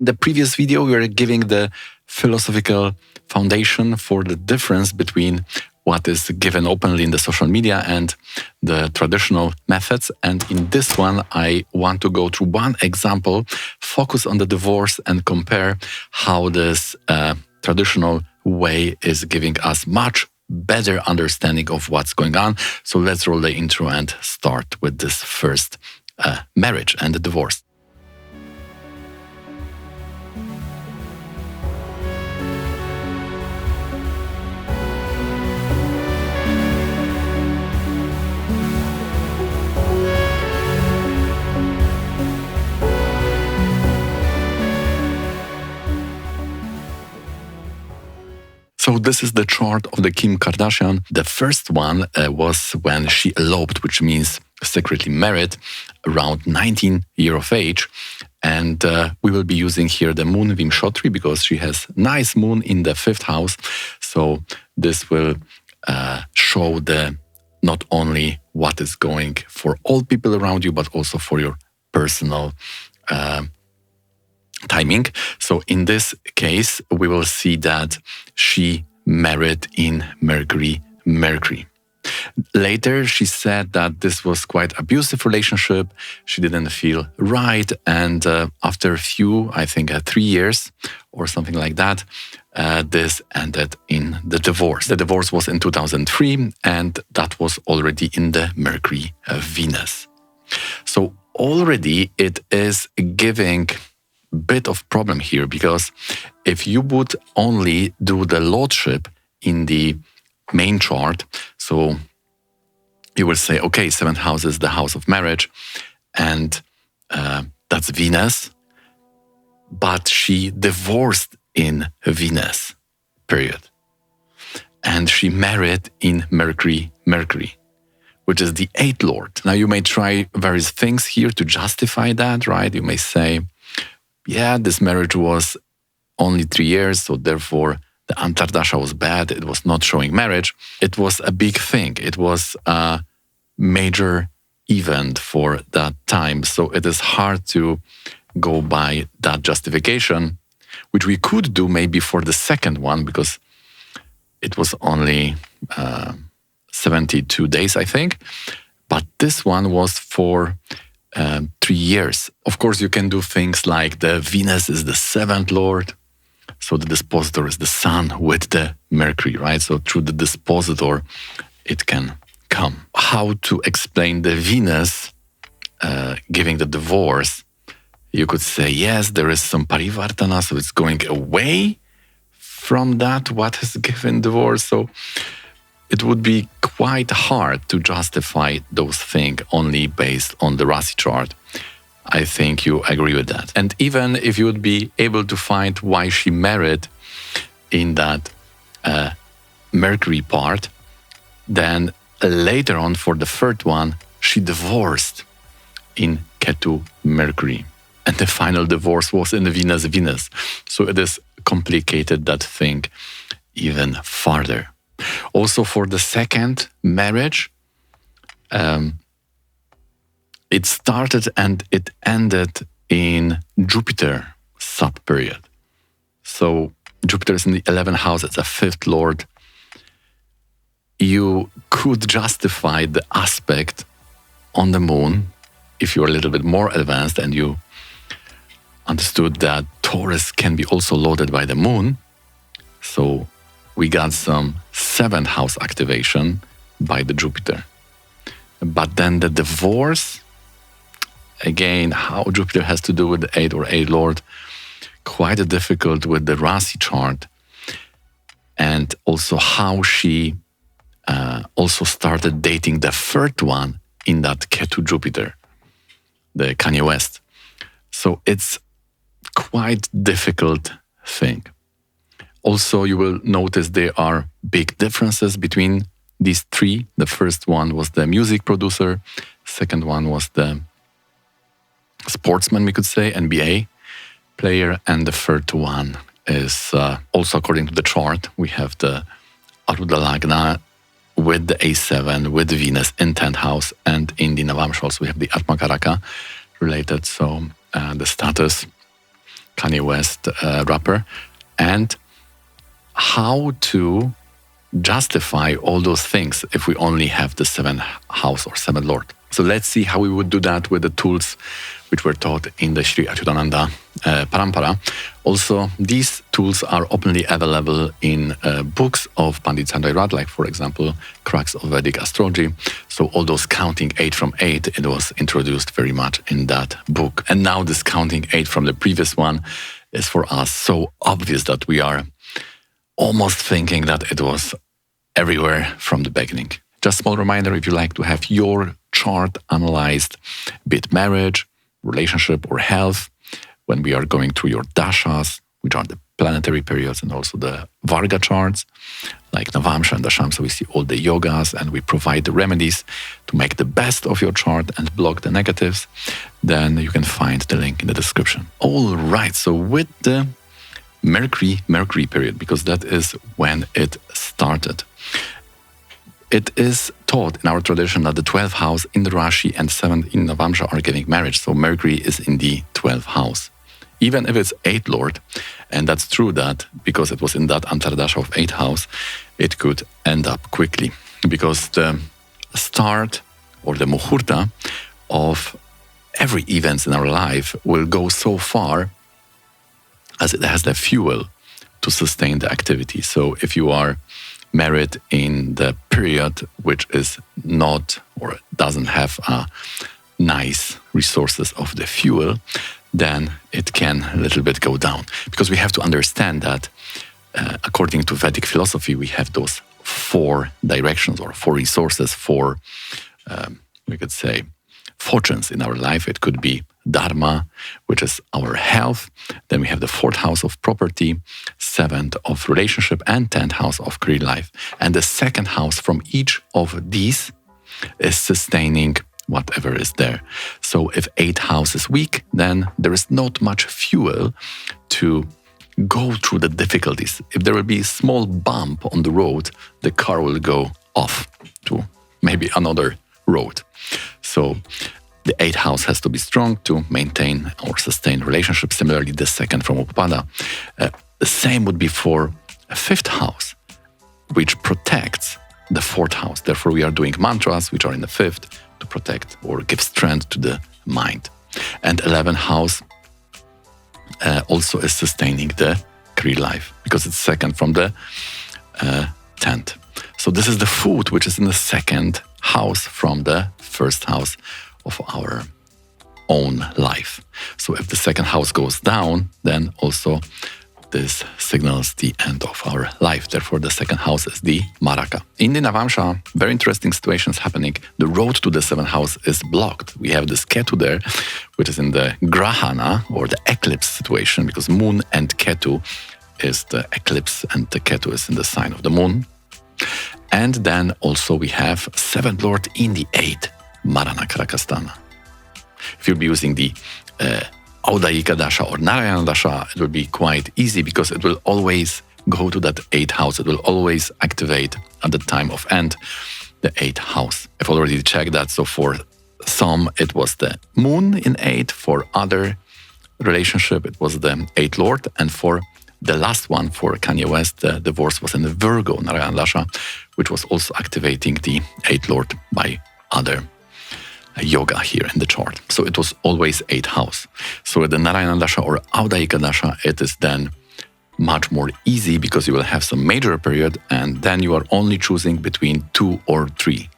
the previous video, we were giving the philosophical foundation for the difference between what is given openly in the social media and the traditional methods. And in this one, I want to go through one example, focus on the divorce and compare how this traditional way is giving us much better understanding of what's going on. So let's roll the intro and start with this first marriage and the divorce. So this is the chart of the Kim Kardashian. The first one was when she eloped, which means secretly married, around 19 years of age. And we will be using here the moon Vimshotri because she has nice moon in the 5th house. So this will show the not only what is going for all people around you, but also for your personal timing. So in this case, we will see that she married in Mercury. Later, she said that this was quite abusive relationship. She didn't feel right. And after a few, I think 3 years or something like that, this ended in the divorce. The divorce was in 2003, and that was already in the Mercury Venus. So already it is giving bit of problem here, because if you would only do the lordship in the main chart, so you will say, okay, 7th house is the house of marriage, and that's Venus, but she divorced in Venus, period. And she married in Mercury, which is the 8th lord. Now you may try various things here to justify that, right? You may say, yeah, this marriage was only 3 years, so therefore the Antardasha was bad. It was not showing marriage. It was a big thing. It was a major event for that time. So it is hard to go by that justification, which we could do maybe for the second one, because it was only 72 days, I think. But this one was for 3 years. Of course, you can do things like the Venus is the 7th lord, so the dispositor is the sun with the Mercury, right? So through the dispositor, it can come. How to explain the Venus giving the divorce? You could say, yes, there is some parivartana, so it's going away from that, what has given divorce. So it would be quite hard to justify those things only based on the Rasi chart. I think you agree with that. And even if you would be able to find why she married in that Mercury part, then later on for the 3rd one, she divorced in Ketu Mercury. And the final divorce was in Venus. So it is complicated, that thing, even farther. Also for the second marriage, it started and it ended in Jupiter sub-period. So Jupiter is in the 11th house, it's a 5th lord. You could justify the aspect on the moon if you're a little bit more advanced and you understood that Taurus can be also loaded by the moon. So we got some 7th house activation by the Jupiter. But then the divorce, again, how Jupiter has to do with the 8th or 8th lord, quite difficult with the Rasi chart. And also how she also started dating the 3rd one in that Ketu Jupiter, the Kanye West. So it's quite difficult thing. Also, you will notice there are big differences between these three. The first one was the music producer. Second one was the sportsman, we could say, NBA player. And the third one is also according to the chart. We have the Arudha Lagna with the A7, with the Venus in 10th house, and in the Navamsha also we have the Atmakaraka related. So the status Kanye West rapper, and how to justify all those things if we only have the 7th house or 7th lord. So let's see how we would do that with the tools which were taught in the Sri Achyutananda Parampara. Also, these tools are openly available in books of Pandit Sanjay Rath, like, for example, Crux of Vedic Astrology. So all those counting 8 from 8, it was introduced very much in that book. And now this counting 8 from the previous one is for us so obvious that we are almost thinking that it was everywhere from the beginning. Just small reminder, if you like to have your chart analyzed, be it marriage, relationship or health, when we are going through your Dashas, which are the planetary periods, and also the Varga charts, like Navamsha and Dashamsa, we see all the yogas and we provide the remedies to make the best of your chart and block the negatives, then you can find the link in the description. All right, so with the Mercury period, because that is when it started. It is taught in our tradition that the 12th house in the Rashi and 7th in Navamsha are giving marriage. So Mercury is in the 12th house. Even if it's 8th lord, and that's true that because it was in that Antardasha of 8th house, it could end up quickly. Because the start or the muhurta of every event in our life will go so far as it has the fuel to sustain the activity. So if you are married in the period which is not or doesn't have a nice resources of the fuel, then it can a little bit go down. Because we have to understand that according to Vedic philosophy, we have those 4 directions or 4 resources, 4, we could say, fortunes in our life. It could be Dharma, which is our health. Then we have the 4th house of property, 7th of relationship, and 10th house of career life. And the 2nd house from each of these is sustaining whatever is there. So if 8th house is weak, then there is not much fuel to go through the difficulties. If there will be a small bump on the road, the car will go off to maybe another road. So the 8th house has to be strong to maintain or sustain relationships. Similarly, the 2nd from Upapada. The same would be for a 5th house, which protects the 4th house. Therefore, we are doing mantras, which are in the 5th, to protect or give strength to the mind. And 11th house also is sustaining the career life, because it's 2nd from the 10th. So this is the food which is in the 2nd house from the 1st house of our own life. So if the 2nd house goes down, then also this signals the end of our life. Therefore, the 2nd house is the Maraka. In the Navamsha, very interesting situations happening. The road to the 7th house is blocked. We have this Ketu there, which is in the Grahana, or the eclipse situation, because Moon and Ketu is the eclipse, and the Ketu is in the sign of the Moon. And then also we have 7th lord in the 8th, Marana Karakastana. If you'll be using the Audayika Dasha or Narayana Dasha, it will be quite easy, because it will always go to that 8th house. It will always activate at the time of end the 8th house. I've already checked that. So for some, it was the Moon in 8th. For other relationship, it was the 8th lord. And for the last one, for Kanye West, the divorce was in the Virgo Narayana Dasha, which was also activating the 8th lord by other yoga here in the chart. So it was always 8th house. So with the Narayana Dasha or Audayika Dasha, it is then much more easy, because you will have some major period, and then you are only choosing between 2 or 3.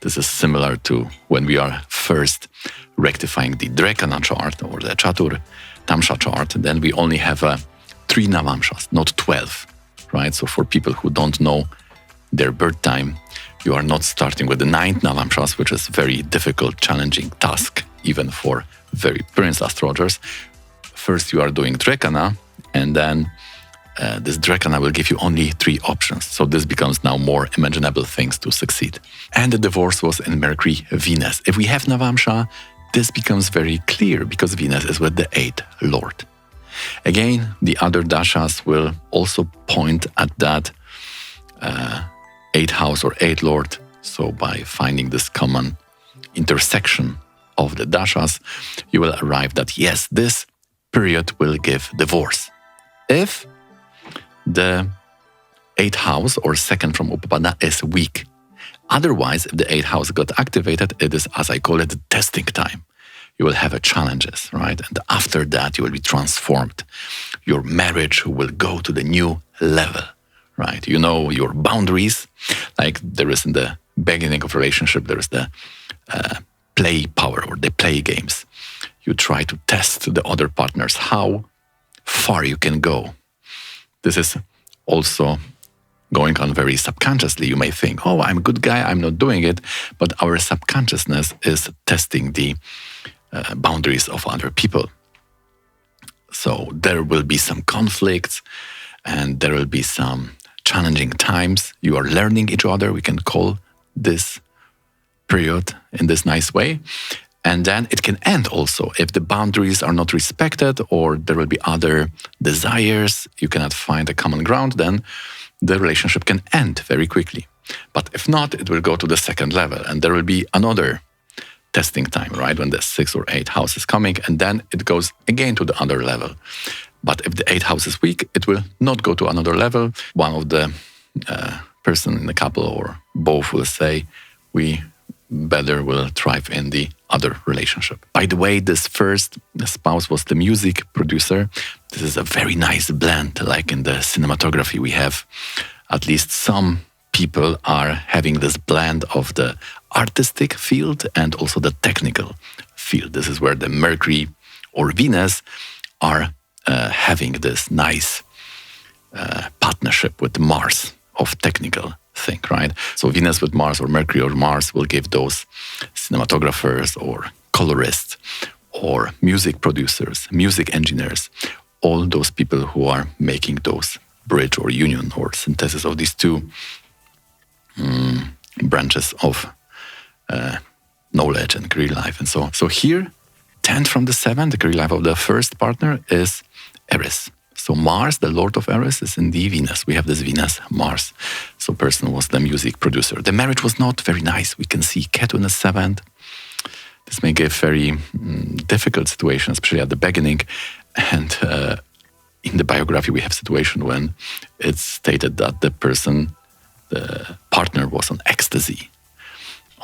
This is similar to when we are first rectifying the Drekana chart or the Chatur Tamsha chart, then we only have 3 Navamshas, not 12, right? So for people who don't know their birth time, you are not starting with the 9th Navamshas, which is very difficult, challenging task, even for very experienced astrologers. First, you are doing Drekana, and then this Drekana will give you only 3 options. So this becomes now more imaginable things to succeed. And the divorce was in Mercury, Venus. If we have Navamsha, this becomes very clear, because Venus is with the 8th lord. Again, the other dashas will also point at that 8th house or 8th lord. So by finding this common intersection of the dashas, you will arrive that yes, this period will give divorce. If the 8th house or second from Upapada is weak. Otherwise, if the 8th house got activated, it is, as I call it, testing time. You will have challenges, right? And after that, you will be transformed. Your marriage will go to the new level, right? You know your boundaries, like there is in the beginning of relationship, there is the play power or the play games. You try to test the other partners, how far you can go. This is also going on very subconsciously. You may think, oh, I'm a good guy, I'm not doing it. But our subconsciousness is testing the boundaries of other people. So there will be some conflicts and there will be some challenging times. You are learning each other. We can call this period in this nice way. And then it can end also if the boundaries are not respected or there will be other desires, you cannot find a common ground, then the relationship can end very quickly. But if not, it will go to the second level and there will be another testing time, right? When the 6th or 8th house is coming and then it goes again to the other level. But if the 8th house is weak, it will not go to another level. One of the person in the couple or both will say, we better will thrive in the other relationship. By the way, this first spouse was the music producer. This is a very nice blend. Like in the cinematography, we have at least some people are having this blend of the artistic field and also the technical field. This is where the Mercury or Venus are having this nice partnership with Mars of technical thing, right? So Venus with Mars or Mercury or Mars will give those cinematographers or colorists or music producers, music engineers, all those people who are making those bridge or union or synthesis of these two branches of knowledge and career life and so on. So here, 10th from the 7th, the career life of the first partner is Aries. So Mars, the Lord of Aries, is in the Venus. We have this Venus, Mars. So person was the music producer. The marriage was not very nice. We can see Ketu in the 7th. This may give very difficult situations, especially at the beginning. And in the biography, we have situation when it's stated that the person, the partner was on ecstasy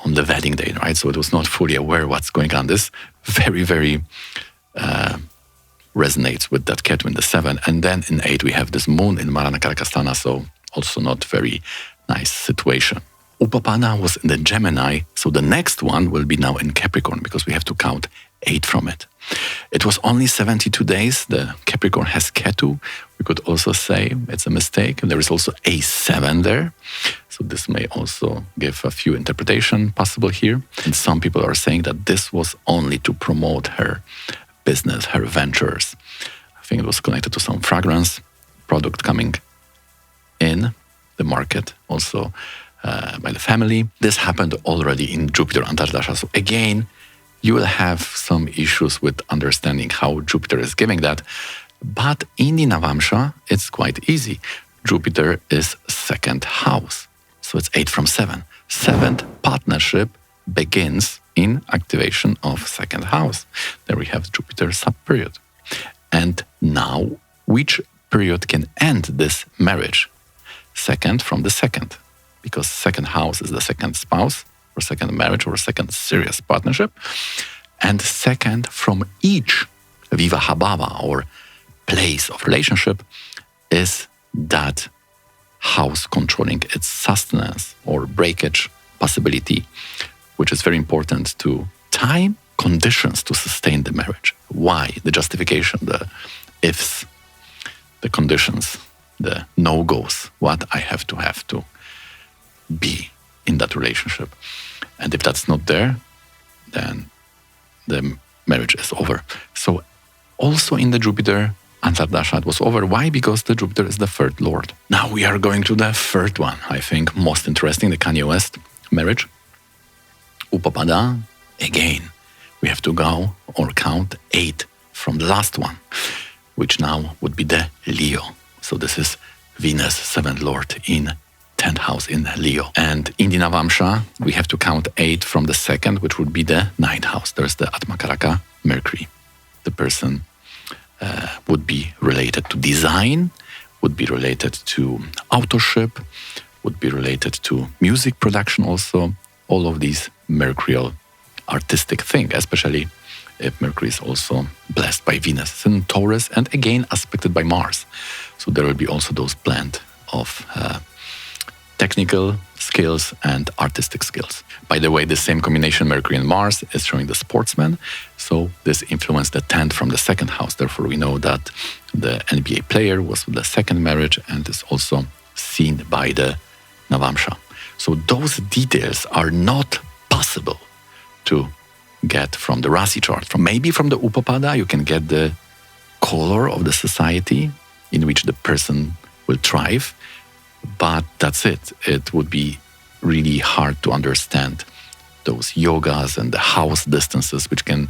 on the wedding day, right? So it was not fully aware what's going on. This very, very resonates with that Ketu in the 7. And then in 8, we have this moon in Marana Karakastana, so also not very nice situation. Upapada was in the Gemini, so the next one will be now in Capricorn because we have to count 8 from it. It was only 72 days. The Capricorn has Ketu. We could also say it's a mistake. There is also A7 there. So this may also give a few interpretation possible here. And some people are saying that this was only to promote her business, her ventures. I think it was connected to some fragrance product coming in the market, also by the family. This happened already in Jupiter Antardasha. So again, you will have some issues with understanding how Jupiter is giving that. But in the Navamsha, it's quite easy. Jupiter is 2nd house. So it's 8 from 7. 7th partnership begins in activation of 2nd house. There we have Jupiter sub-period. And now, which period can end this marriage? 2nd from the 2nd. Because 2nd house is the 2nd spouse, or 2nd marriage, or 2nd serious partnership. And 2nd from each vivaha bhava, or place of relationship, is that house controlling its sustenance or breakage possibility, which is very important to time conditions to sustain the marriage. Why? The justification, the ifs, the conditions, the no-goes, what I have to be in that relationship. And if that's not there, then the marriage is over. So also in the Jupiter Antardasha, it was over. Why? Because the Jupiter is the 3rd lord. Now we are going to the 3rd one. I think most interesting, the Kanye West marriage. Upapada, again, we have to go or count 8 from the last one, which now would be the Leo. So this is Venus, 7th lord in 10th house in Leo. And in the Navamsha, we have to count 8 from the 2nd, which would be the 9th house. There's the Atmakaraka, Mercury, the person would be related to design, would be related to authorship, would be related to music production also. All of these mercurial artistic thing, especially if Mercury is also blessed by Venus. It's in Taurus and again aspected by Mars. So there will be also those blend of technical skills and artistic skills. By the way, the same combination Mercury and Mars is showing the sportsman. So this influenced the 10th from the second house. Therefore, we know that the NBA player was with the second marriage and is also seen by the Navamsha. So those details are not possible to get from the Rasi chart. Maybe from the Upapada, you can get the color of the society in which the person will thrive. But that's it. It would be really hard to understand those yogas and the house distances, which can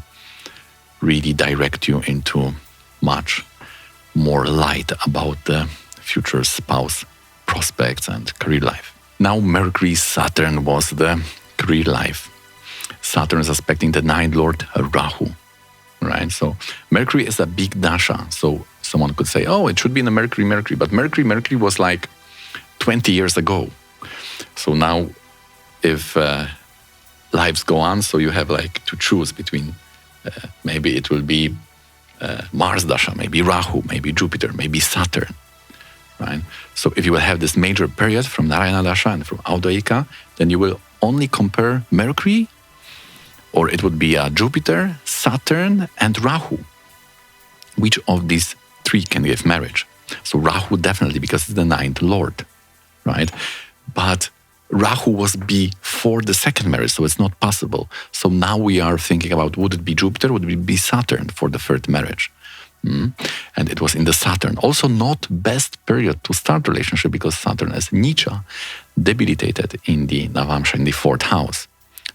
really direct you into much more light about the future spouse prospects and career life. Now, Mercury Saturn was the career life. Saturn is aspecting the ninth lord Rahu, right? So Mercury is a big dasha. So someone could say, oh, it should be in the Mercury. But Mercury was like 20 years ago. So now if lives go on, so you have like to choose between maybe it will be Mars Dasha, maybe Rahu, maybe Jupiter, maybe Saturn, right? So if you will have this major period from Narayana Dasha and from Audaika, then you will only compare Mercury, or it would be Jupiter, Saturn, and Rahu. Which of these three can give marriage? So Rahu definitely, because it's the ninth lord, right? But Rahu was before the second marriage, so it's not possible. So now we are thinking about, would it be Jupiter, would it be Saturn for the third marriage? And it was in the Saturn. Also not best period to start relationship because Saturn is Nicha, debilitated in the Navamsha, in the fourth house.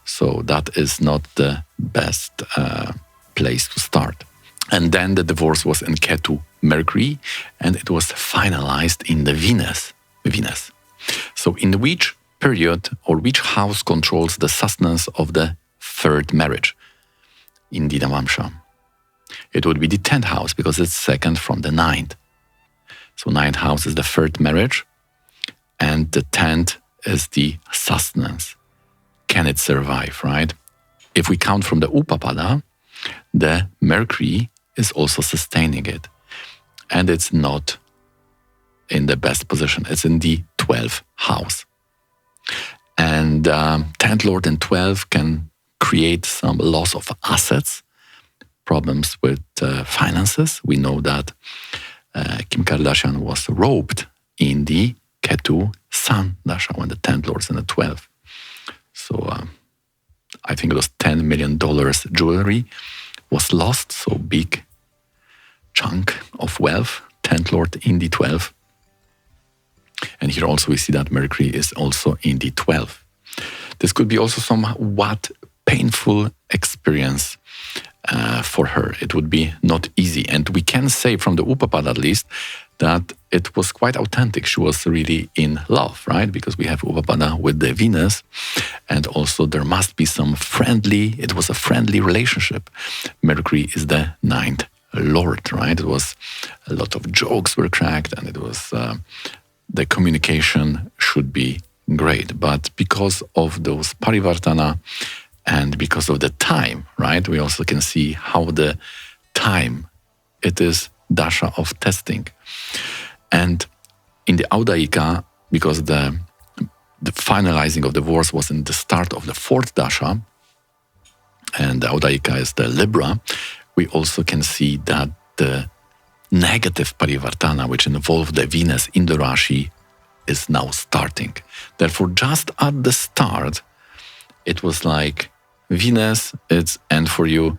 So that is not the best place to start. And then the divorce was in Ketu, Mercury, and it was finalized in the Venus. So in which period or which house controls the sustenance of the third marriage in the Navamsha? It would be the 10th house because it's second from the 9th. So 9th house is the third marriage and the 10th is the sustenance. Can it survive, right? If we count from the Upapada, the Mercury is also sustaining it. And it's not in the best position. It's in the 12th house. And 10th Lord and 12 can create some loss of assets, problems with finances. We know that Kim Kardashian was robed in the Ketu Sun Dasha when the 10th Lord is in the 12th. So I think it was $10 million jewelry was lost. So big chunk of wealth, 10th Lord in the 12th. And here also we see that Mercury is also in the 12th. This could be also somewhat painful experience for her. It would be not easy. And we can say from the Upapada at least that it was quite authentic. She was really in love, right? Because we have Upapada with the Venus and also there must be it was a friendly relationship. Mercury is the 9th Lord, right? It was a lot of jokes were cracked and it was the communication should be great. But because of those parivartana and because of the time, right? We also can see how the time, it is dasha of testing. And in the Audaika, because the finalizing of the divorce was in the start of the fourth dasha, and the Audaika is the Libra, we also can see that the negative parivartana, which involved the Venus in the Rashi, is now starting. Therefore, just at the start, it was like Venus, and for you,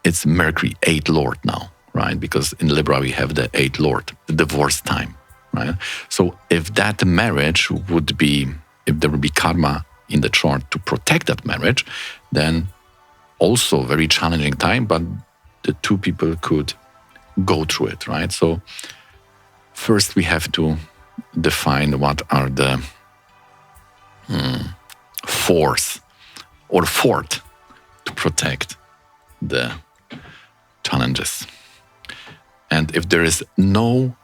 it's Mercury, 8th Lord now, right? Because in Libra, we have the 8th Lord, the divorce time, right? So if that marriage if there would be karma in the chart to protect that marriage, then also very challenging time, but the two people could go through it, right? So first we have to define what are the force or fort to protect the challenges. And if there is no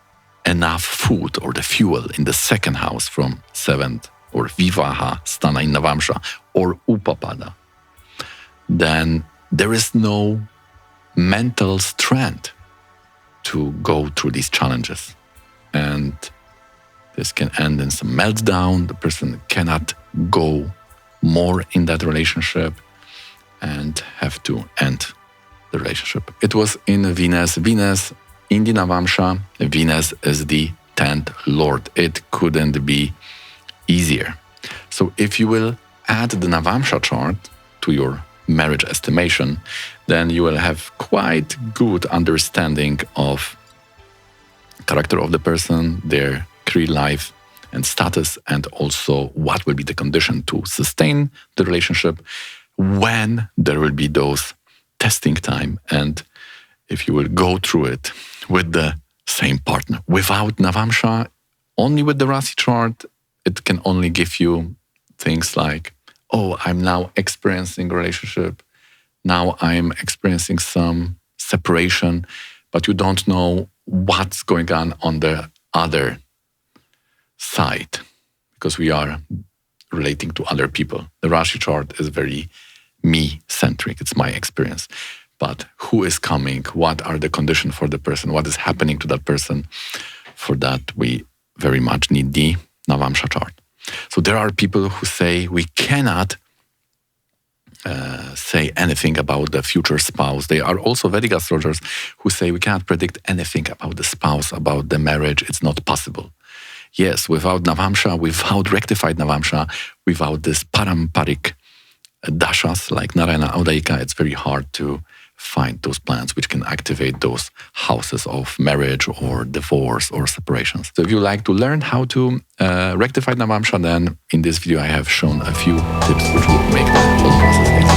enough food or the fuel in the second house from 7th or Vivaha, Sthana in Navamsha, or Upapada, then there is no mental strength to go through these challenges. And this can end in some meltdown. The person cannot go more in that relationship and have to end the relationship. It was in Venus. Venus in the Navamsha, Venus is the 10th Lord. It couldn't be easier. So if you will add the Navamsha chart to your marriage estimation, then you will have quite good understanding of character of the person, their career life and status, and also what will be the condition to sustain the relationship when there will be those testing time, and if you will go through it with the same partner. Without Navamsha, only with the Rasi chart, it can only give you things like, oh, I'm now experiencing a relationship, now I'm experiencing some separation, but you don't know what's going on the other side, because we are relating to other people. The Rashi chart is very me-centric, it's my experience. But who is coming? What are the conditions for the person? What is happening to that person? For that, we very much need the Navamsha chart. So there are people who say we cannot say anything about the future spouse. They are also Vedic astrologers who say we cannot predict anything about the spouse, about the marriage. It's not possible. Yes, without Navamsha, without rectified Navamsha, without this paramparic Dashas like Narayana Audaika, it's very hard to find those plans which can activate those houses of marriage or divorce or separations. So if you like to learn how to rectify Navamsha, then in this video I have shown a few tips which will make the whole process easier.